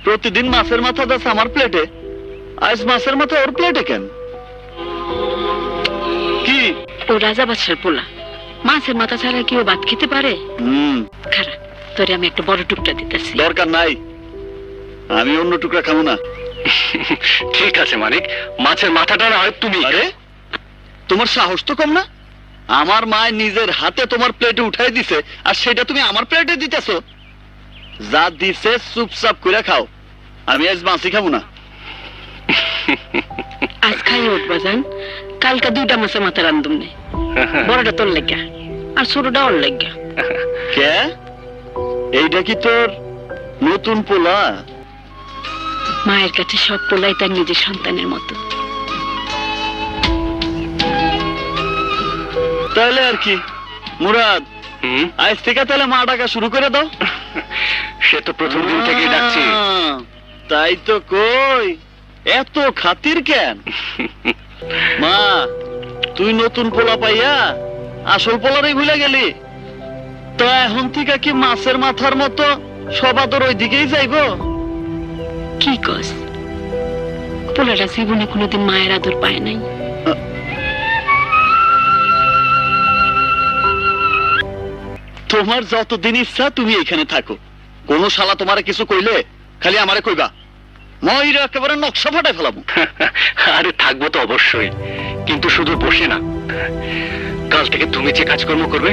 প্রতিদিন মাছের মাথা দাস আমার প্লেটে, আজ মাছের মাথা ওর প্লেটে কেন? কি ও রাজা বাদশার পোলা, মাছের মাথা ছাড়া কি ও ভাত খেতে পারে? খারাপ, তোরে আমি একটা বড় টুকরা দিতেছি। দরকার নাই, আমি অন্য টুকরা খাবো না। ঠিক আছে মানিক, মাছের মাথাটা না হয় তুমি। আরে তোমার সাহস তো কম না? আমার মা নিজের হাতে তোমার প্লেটে উঠাই দিছে, আর সেটা তুমি আমার প্লেটে দিতেছো। যা দিছে চুপচাপ করে খাও, আমি আজ মাছই খাবো না। আজ খাই উঠবা যান, কালকা 2টা মাছের মাথা রান্ধুম নে। বড়টা তোর লেগা আর ছোটটা ওর লেগা। কে? এইটা কি তোর নতুন পোলা? মায়ের কাছে সব পোলাই তার নিজের সন্তানের মতো। তাহলে আর কি মুরাদ, আজ থেকে তাহলে মা ডাকা শুরু করে দাও। সে তো প্রথম দিন থেকেই ডাকছি। তাই তো কই, এত খাতির কেন? মা, তুই নতুন পোলা পাইয়া আসল পোলারই ভুলে গেলি? তা এখন থেকে কি মাছের মাথার মতো সব আদর ওই দিকেই যাইবো? কি কস? পোলাটা জীবনে কোনোদিন মায়ের আদর পায় নাই। তোমার যতদিন ইচ্ছা তুমি এখানে থাকো, কোন শালা তোমারে কিছু কইলে খালি আমারে কইবা, ময়রা একেবারে নকশা ফাটাই ফেলাবো। আরে থাকবো তো অবশ্যই, কিন্তু শুধু বসে না। কাল থেকে তুমি যে কাজকর্ম করবে